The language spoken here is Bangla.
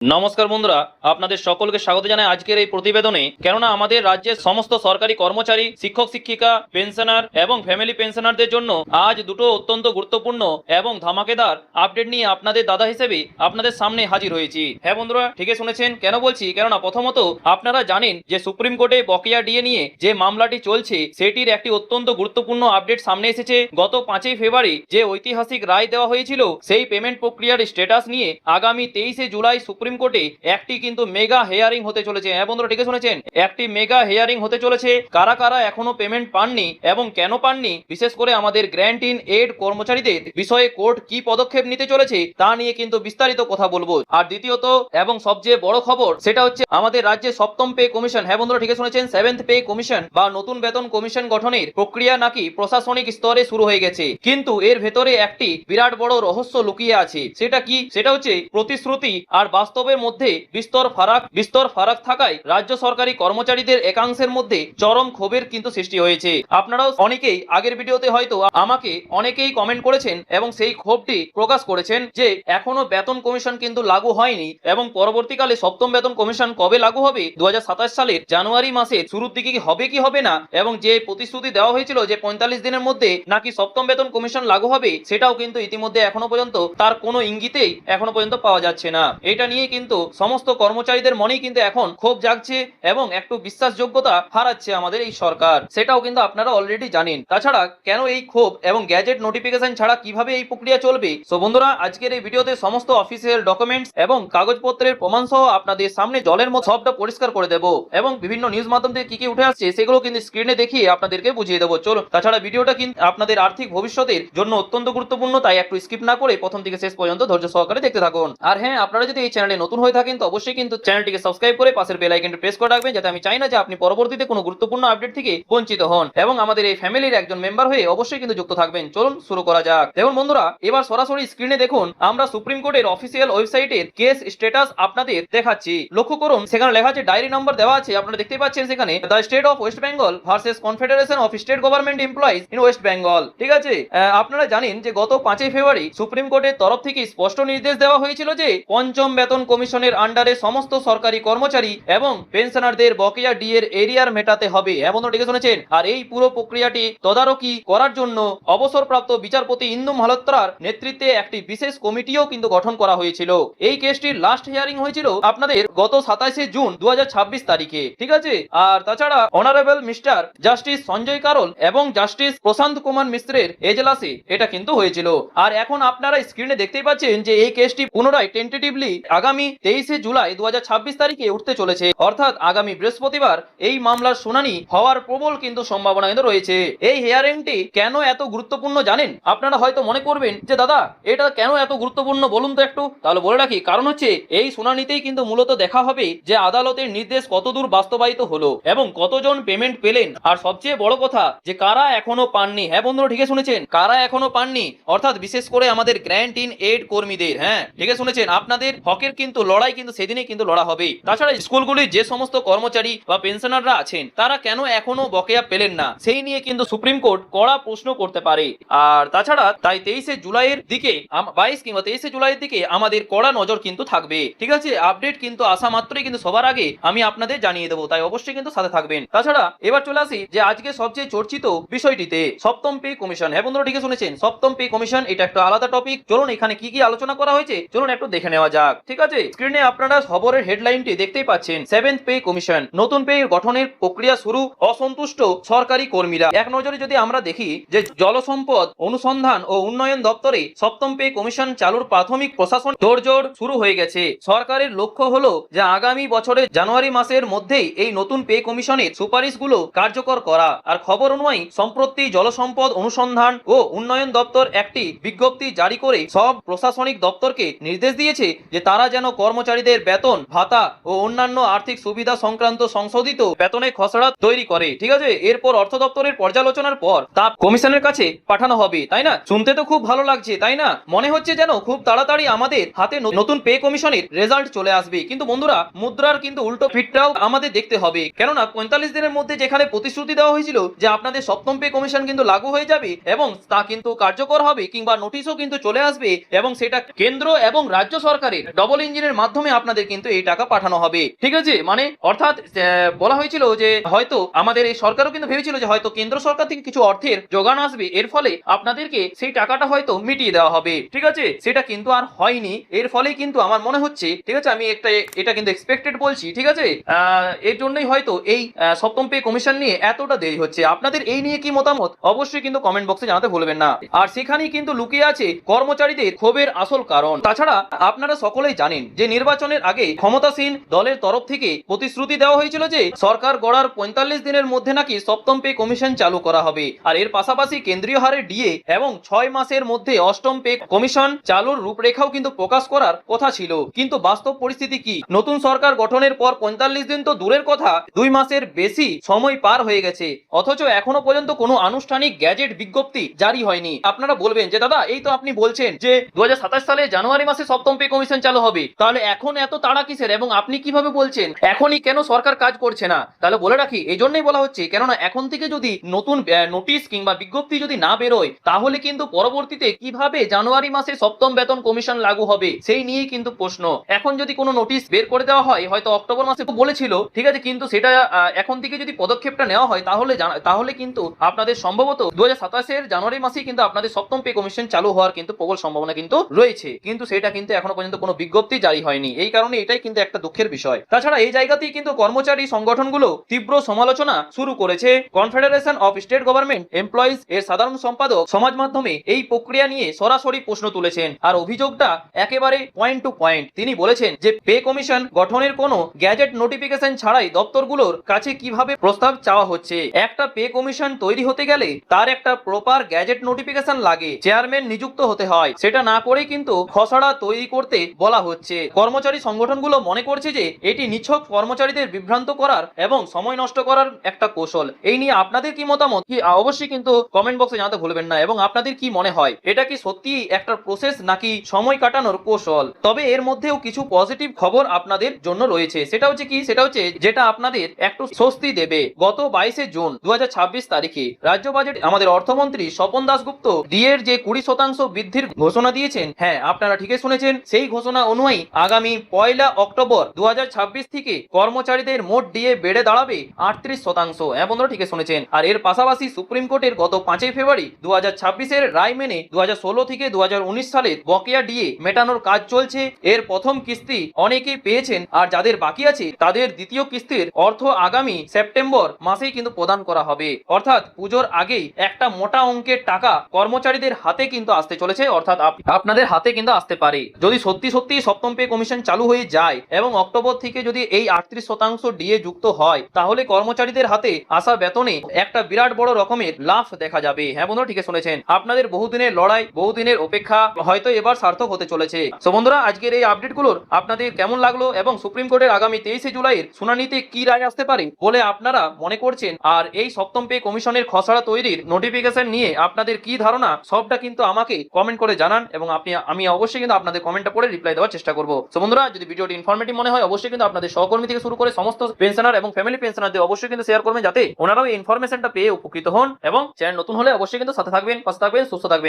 নমস্কার বন্ধুরা, আপনাদের সকলকে স্বাগত জানাই আজকের এই প্রতিবেদনে। কেননা আমাদের রাজ্যের সমস্ত সরকারি কর্মচারী, শিক্ষক শিক্ষিকা, পেনশনার এবং ফ্যামিলি পেনশনারদের জন্য আজ দুটো অত্যন্ত গুরুত্বপূর্ণ এবং ধামাকেদার আপডেট নিয়ে আপনাদের দাদা হিসেবে আপনাদের সামনে হাজির হয়েছি। হ্যাঁ বন্ধুরা, ঠিকই শুনেছেন। কেন বলছি, কেননা প্রথমত আপনারা জানেন যে সুপ্রিম কোর্টে বকেয়া ডিএ নিয়ে যে মামলাটি চলছে সেটির একটি অত্যন্ত গুরুত্বপূর্ণ আপডেট সামনে এসেছে। গত 5ই ফেব্রুয়ারি যে ঐতিহাসিক রায় দেওয়া হয়েছিল সেই পেমেন্ট প্রক্রিয়ার স্ট্যাটাস নিয়ে আগামী 23শে জুলাই সুপ্রিম কোর্টে একটি কিন্তু মেগা হিয়ারিং হতে চলেছে। হ্যাঁ বন্ধুরা, ঠিক শুনেছেন, একটি মেগা হিয়ারিং হতে চলেছে। কারা কারা এখনো পেমেন্ট পাননি এবং কেন পাননি, বিশেষ করে আমাদের গ্র্যান্ট ইন এড কর্মচারীদের বিষয়ে কোর্ট কি পদক্ষেপ নিতে চলেছে তা নিয়ে কিন্তু বিস্তারিত কথা বলবো। আর দ্বিতীয়ত এবং সবচেয়ে বড় খবর সেটা হচ্ছে আমাদের রাজ্যে সপ্তম পে কমিশন, হ্যাঁ বন্ধুরা ঠিক শুনেছেন, 7th পে কমিশন বা নতুন বেতন কমিশন গঠনের প্রক্রিয়া নাকি প্রশাসনিক স্তরে শুরু হয়ে গেছে। কিন্তু এর ভেতরে একটি বিরাট বড় রহস্য লুকিয়ে আছে। সেটা কি? সেটা হচ্ছে প্রতিশ্রুতি আর বাস্তবের মধ্যে বিস্তর ফারাক থাকায় রাজ্য সরকারি কর্মচারীদের একাংশের মধ্যে চরম ক্ষোভের কিন্তু সৃষ্টি হয়েছে। আপনারাও অনেকেই আগের ভিডিওতে হয়তো আমাকে অনেকেই কমেন্ট করেছেন এবং সেই ক্ষোভটি প্রকাশ করেছেন যে এখনো বেতন কমিশন কিন্তু লাগু হয়নি এবং পরবর্তীকালে সপ্তম বেতন কমিশন কবে লাগু হবে, 2027 সালের জানুয়ারি মাসের শুরুর দিকে হবে কি হবে না, এবং যে প্রতিশ্রুতি দেওয়া হয়েছিল যে 45 দিনের মধ্যে নাকি সপ্তম বেতন কমিশন লাগু হবে, সেটাও কিন্তু ইতিমধ্যে এখনো পর্যন্ত তার কোনো ইঙ্গিতেই এখনো পর্যন্ত পাওয়া যাচ্ছে না। এটা নিয়ে কিন্তু সমস্ত কর্মচারীদের মনেই কিন্তু এখন ক্ষোভ জাগছে এবং একটু বিশ্বাসযোগ্যতা হারাচ্ছে আমাদের এই সরকার, সেটাও কিন্তু আপনারা অলরেডি জানেন। তাছাড়া কেন এই ক্ষোভ এবং গ্যাজেট নোটিফিকেশন ছাড়া কিভাবে এই প্রক্রিয়া চলবে, সো বন্ধুরা আজকের এই ভিডিওতে সমস্ত অফিসিয়াল ডকুমেন্টস এবং কাগজপত্রের প্রমাণ সহ আপনাদের সামনে জলের মতো সবটা পরিষ্কার করে দেব এবং বিভিন্ন নিউজ মাধ্যম থেকে কি কি উঠে আসছে সেগুলো কিন্তু স্ক্রিনে দেখিয়ে আপনাদেরকে বুঝিয়ে দেবো। চলো, তাছাড়া ভিডিওটা কিন্তু আপনাদের আর্থিক ভবিষ্যতের জন্য অত্যন্ত গুরুত্বপূর্ণ, তাই একটু স্কিপ না করে প্রথম থেকে শেষ পর্যন্ত ধৈর্য সহকারে দেখতে থাকুন। আর হ্যাঁ, আপনারা যদি এই চ্যানেলে নতুন হয়ে থাকেন তো অবশ্যই কিন্তু চ্যানেলটিকে সাবস্ক্রাইব করে পাশের বেল আইকনটি প্রেস করে রাখবেন, যাতে আমি চাই না যে আপনি পরবর্তীতে কোনো গুরুত্বপূর্ণ আপডেট থেকে বঞ্চিত হন এবং আমাদের এই ফ্যামিলির একজন মেম্বার হয়ে অবশ্যই কিন্তু যুক্ত থাকবেন। চলুন শুরু করা যাক। দেখুন বন্ধুরা, এবার সরাসরি স্ক্রিনে দেখুন আমরা সুপ্রিম কোর্টের অফিসিয়াল ওয়েবসাইটের কেস স্ট্যাটাস আপনাদের দেখাচ্ছি। লক্ষ্য করুন, সেখানে লেখা আছে ডায়েরি নাম্বার দেওয়া আছে, আপনারা দেখতে পাচ্ছেন সেখানে the state of West Bengal versus confederation of state government employees in West Bengal. ঠিক আছে, আপনারা জানেন যে গত 5ই ফেব্রুয়ারি সুপ্রিম কোর্টের তরফ থেকে স্পষ্ট নির্দেশ দেওয়া হয়েছিল যে পঞ্চম বেতন কমিশনের আন্ডারে সমস্ত সরকারি কর্মচারী এবং পেনশনারদের বকেয়া ডি এর এরিয়ার মেটাতে হবে। এমন ঠিক শুনেছেন। আর এই পুরো প্রক্রিয়াটি তদারকি করার জন্য অবসরপ্রাপ্ত বিচারপতি ইন্দু মালহোত্রার নেতৃত্বে একটি বিশেষ কমিটিও কিন্তু গঠন করা হয়েছিল। এই কেসটির লাস্ট হিয়ারিং হয়েছিল আপনাদের গত 27শে জুন 2026 তারিখে। ঠিক আছে, আর তাছাড়া honourable mister justice Sanjay Karol এবং জাস্টিস প্রশান্ত কুমার মিশ্রের এজলাসে এটা কিন্তু হয়েছিল। আর এখন আপনারা স্ক্রিনে দেখতেই পাচ্ছেন যে এই কেসটি পুনরায় টেন্টেটিভলি আগামী 23শে জুলাই 2026 তারিখে উঠতে চলেছে, অর্থাৎ আগামী বৃহস্পতিবার এই মামলার শুনানি হওয়ার প্রবল কিন্তু সম্ভাবনা কিন্তু রয়েছে। এই হিয়ারিংটি কেন এত গুরুত্বপূর্ণ জানেন? আপনারা হয়তো মনে করবেন যে দাদা এটা কেন এত গুরুত্বপূর্ণ বলুন তো একটু। তাহলে বলে রাখি, কারণ হচ্ছে এই শুনানিতেই কিন্তু মূলত দেখা হবে যে আদালতের নির্দেশ কতদূর বাস্তবায়িত হলো এবং কতজন পেমেন্ট পেলেন, আর সবচেয়ে বড় কথা যে কারা এখনো পাননি। হ্যাঁ বন্ধুরা ঠিক শুনেছেন, কারা এখনো পাননি, অর্থাৎ বিশেষ করে আমাদের গ্র্যান্ট ইন এড কর্মীদের। হ্যাঁ ঠিক শুনেছেন, আপনাদের হকের কিন্তু লড়াই কিন্তু সেদিনই কিন্তু লড়া হবে। তাছাড়া স্কুলগুলির যে সমস্ত কর্মচারী বা পেনশনাররা আছেন তারা কেন এখনো বকেয়া পেলেন না, সেই নিয়ে কিন্তু সুপ্রিম কোর্ট কড়া প্রশ্ন করতে পারে। আর তাছাড়া তাই 23শে জুলাইয়ের দিকে 22 কিংবা 23শে জুলাইয়ের দিকে আমাদের কড়া নজর কিন্তু থাকবে। ঠিক আছে, আপডেট কিন্তু আসা মাত্রই কিন্তু সবার আগে আমি আপনাদের জানিয়ে দেবো, তাই অবশ্যই কিন্তু সাথে থাকবেন। তাছাড়া এবার চলে আসি যে আজকে সবচেয়ে চর্চিত বিষয়টিতে, সপ্তম পে কমিশন। হ্যাঁ বন্ধুরা ঠিক শুনেছেন, সপ্তম পে কমিশন এটা একটা আলাদা টপিক। চলুন এখানে কি কি আলোচনা করা হয়েছে চলুন একটু দেখে নেওয়া যাক। ঠিক আছে, স্ক্রিনে আপনারা খবরের হেডলাইনটি দেখতেই পাচ্ছেন, 7th পে কমিশন, নতুন পে গঠনের প্রক্রিয়া শুরু, অসন্তুষ্ট সরকারি কর্মীরা। এক নজরে যদি আমরা দেখি যে জলসম্পদ অনুসন্ধান ও উন্নয়ন দপ্তরে সপ্তম পে কমিশন চালুর প্রাথমিক প্রশাসন তোড়জোড় শুরু হয়ে গেছে। সরকারের লক্ষ্য হলো যে আগামী বছরের জানুয়ারি মাসের মধ্যেই এই নতুন পে কমিশনের সুপারিশগুলো কার্যকর করা। আর খবর অনুযায়ী সম্প্রতি জলসম্পদ অনুসন্ধান ও উন্নয়ন দপ্তর একটি বিজ্ঞপ্তি জারি করে সব প্রশাসনিক দপ্তরকে নির্দেশ দিয়েছে যে তারা যেন কর্মচারীদের বেতন ভাতা ও অন্যান্য আর্থিক সুবিধা সংক্রান্ত সংশোধিত বেতনের খসড়া তৈরি করে। ঠিক আছে, এরপর অর্থ দপ্তরের পর্যালোচনার পর তা কমিশনের কাছে পাঠানো হবে। তাই না, শুনতে তো খুব ভালো লাগছে তাই না? মনে হচ্ছে যেন খুব তাড়াতাড়ি আমাদের হাতে নতুন পে কমিশনের রেজাল্ট চলে আসবে। কিন্তু বন্ধুরা, মুদ্রার কিন্তু উল্টো পিঠটাও আমাদের দেখতে হবে, কেননা 45 দিনের মধ্যে যেখানে প্রতিশ্রুতি দেওয়া হয়েছিল যে আপনাদের সপ্তম পে কমিশন কিন্তু লাগু হয়ে যাবে এবং তা কিন্তু কার্যকর হবে কিংবা নোটিশও কিন্তু চলে আসবে এবং সেটা কেন্দ্র এবং রাজ্য সরকারের ডবল ইঞ্জিনের মাধ্যমে আপনাদের কিন্তু এই টাকা পাঠানো হবে। ঠিক আছে, মানে অর্থাৎ বলা হয়েছিল যে হয়তো আমাদের এই সরকারও কিন্তু ভেবেছিল যে হয়তো কেন্দ্র সরকার থেকে কিছু অর্থের যোগান আসবে, এর ফলে আপনাদেরকে সেই টাকাটা হয়তো মিটিয়ে দেওয়া হবে। ঠিক আছে, সেটা কিন্তু আর হয়নি। এর ফলেই কিন্তু আমার মনে হচ্ছে, ঠিক আছে, আমি এটা কিন্তু এক্সপেক্টেড বলছি। ঠিক আছে, এর জন্যই হয়তো এই সপ্তম পে কমিশন নিয়ে এতটা দেরি হচ্ছে। আপনাদের এই নিয়ে কি মতামত অবশ্যই কিন্তু কমেন্ট বক্সে জানাতে ভুলবেন না। আর সেখানেই কিন্তু লুকিয়ে আছে কর্মচারীদের ক্ষোভের আসল কারণ। তাছাড়া আপনারা সকলেই জানেন যে নির্বাচনের আগে ক্ষমতাসীন দলের তরফ থেকে প্রতিশ্রুতি দেওয়া হয়েছিল যে সরকার গড়ার 45 দিনের মধ্যে নাকি সপ্তম পে কমিশন চালু করা হবে। আর এর পাশাপাশি কেন্দ্রীয় হারে ডিএ এবং 6 মাসের মধ্যে অষ্টম পে কমিশন চালুর রূপরেখাও কিন্তু প্রকাশ করার কথা ছিল। কিন্তু বাস্তব পরিস্থিতি কি? নতুন সরকার গঠনের পর 45 দিন তো দূরের কথা, 2 মাসের বেশি সময় পার হয়ে গেছে, অথচ এখনো পর্যন্ত কোনো আনুষ্ঠানিক গ্যাজেট বিজ্ঞপ্তি জারি হয়নি। আপনারা বলবেন যে দাদা, এই তো আপনি বলছেন যে 2027 সালে জানুয়ারি মাসে সপ্তম পে কমিশন চালু হবে, তাহলে এখন এত তাড়া কিসের? এবং আপনি কিভাবে বলছেন এখনই কেন সরকার কাজ করছে না? তাহলে বলে রাখি, এই জন্যই বলা হচ্ছে, কেননা এখন থেকে যদি নতুন নোটিশ কিংবা বিজ্ঞপ্তি যদি না বেরোয়, তাহলে কিন্তু পরবর্তীতে কিভাবে জানুয়ারি মাসে সপ্তম বেতন কমিশন লাগু হবে সেই নিয়ে কিন্তু প্রশ্ন। এখন যদি কোনো নোটিশ বের করে দেওয়া হয়, হয়তো অক্টোবর মাসে বলেছিল, ঠিক আছে, কিন্তু সেটা এখন থেকে যদি পদক্ষেপটা নেওয়া হয়, তাহলে কিন্তু আপনাদের সম্ভবত 2027 জানুয়ারি মাসেই কিন্তু আপনাদের সপ্তম পে কমিশন চালু হওয়ার কিন্তু প্রবল সম্ভাবনা কিন্তু রয়েছে। কিন্তু সেটা কিন্তু এখনো পর্যন্ত কোনো বিজ্ঞপ্তি জারি হয়নি। এই কারণে এটাই কিন্তু একটা দুঃখের বিষয়। তাছাড়া এই জায়গাতেই কিন্তু কর্মচারী সংগঠনগুলো তীব্র সমালোচনা শুরু করেছে। Confederation of state government employees এর সাধারণ সম্পাদক সমাজ মাধ্যমে এই প্রক্রিয়া নিয়ে সরাসরি প্রশ্ন তুলেছেন। আর অভিযোগটা একেবারে পয়েন্ট টু পয়েন্ট। তিনি বলেছেন যে পে কমিশন গঠনের কোনো গ্যাজেট নোটিফিকেশন ছাড়াই দপ্তরগুলোর কাছে কিভাবে প্রস্তাব চাওয়া হচ্ছে। একটা পে কমিশন তৈরি হতে গেলে তার একটা প্রপার গ্যাজেট নোটিফিকেশন লাগে, চেয়ারম্যান নিযুক্ত হতে হয়। সেটা না করেই কিন্তু খসড়া তৈরি করতে বলা হচ্ছে। কর্মচারী সংগঠনগুলো মনে করছে যে এটি নিছক কর্মচারীদের বিভ্রান্ত করার এবং সময় নষ্ট করার একটা কৌশল। এই নিয়ে আপনাদের কি মতামত কি অবশ্যই কিন্তু কমেন্ট বক্সে জানাতে ভুলবেন না। এবং আপনাদের কি মনে হয়, এটা কি সত্যি একটা প্রসেস নাকি সময় কাটানোর কৌশল? তবে এর মধ্যেও কিছু পজিটিভ খবর আপনাদের জন্য রয়েছে। সেটা হচ্ছে কি? সেটা হচ্ছে যেটা আপনাদের একটু স্বস্তি দেবে। গত 22 জুন 2026 তারিখে রাজ্য বাজেট আমাদের অর্থমন্ত্রী স্বপন দাশগুপ্ত ডিএর যে 20% বৃদ্ধির ঘোষণা দিয়েছেন। হ্যাঁ, আপনারা ঠিকই শুনেছেন। সেই ঘোষণা অনুযায়ী আগামী 1 অক্টোবর 2026 থেকে কর্মচারীদের মোট ডিএ বেড়ে দাঁড়াবে 38%। হ্যাঁ বন্ধুরা, ঠিকই শুনেছেন। আর এর পাশাপাশি সুপ্রিম কোর্টের গত 5 ফেব্রুয়ারি 2026 রায় মেনে 2016 থেকে 2019 সালের বকেয়া ডিএ মেটানোর কাজ চলছে। এর প্রথম কিস্তি অনেকেই পেয়েছেন, আর যাদের বাকি আছে তাদের দ্বিতীয় কিস্তির অর্থ আগামী সেপ্টেম্বর মাসেই কিন্তু প্রদান করা হবে। অর্থাৎ পুজোর আগেই একটা মোটা অঙ্কের টাকা কর্মচারীদের হাতে কিন্তু আসতে চলেছে, অর্থাৎ আপনাদের হাতে কিন্তু আসতে পারে। যদি সত্যি সত্যি সপ্তম পে কমিশন চালু হয়ে যায় এবং অক্টোবর থেকে যদি এই 38% ডিএ যুক্ত হয়, তাহলে কর্মচারীদের হাতে আসা বেতনে একটা বিরাট বড় রকমের লাভ দেখা যাবে। হ্যাঁ বন্ধুরা, ঠিকই শুনেছেন। আপনাদের বহুদিনের লড়াই, বহুদিনের অপেক্ষা হয়তো এবার সার্থক হতে চলেছে। তো বন্ধুরা, আজকের এই আপডেটগুলোর আপনাদের কেমন লাগলো এবং সুপ্রিম কোর্টের আগামী 23 জুলাইয়ের শুনানিতে কি রায় আসতে পারে বলে আপনারা মনে করছেন, আর এই সপ্তম পে কমিশনের খসড়া তৈরির নোটিফিকেশন নিয়ে আপনাদের কি ধারণা, সবটা কিন্তু আমাকে কমেন্ট করে জানান এবং আমি অবশ্যই কিন্তু আপনাদের কমেন্টটা পড়ে রিপ্লাই দেওয়ার চেষ্টা করব। তো বন্ধুরা, যদি ভিডিওটি ইনফরমেটিভ মনে হয়, অবশ্যই কিন্তু আপনাদের সহকর্মী থেকে শুরু করে সমস্ত পেনশনার এবং ফ্যামিলি পেনশনারদের অবশ্যই কিন্তু শেয়ার করবেন, যাতে ওনারাও এই ইনফরমেশনটা পেয়ে উপকৃত হন। এবং চ্যানেল নতুন হলে অবশ্যই কিন্তু সাথে থাকবেন, পাশে থাকবেন, সুস্থ থাকবেন।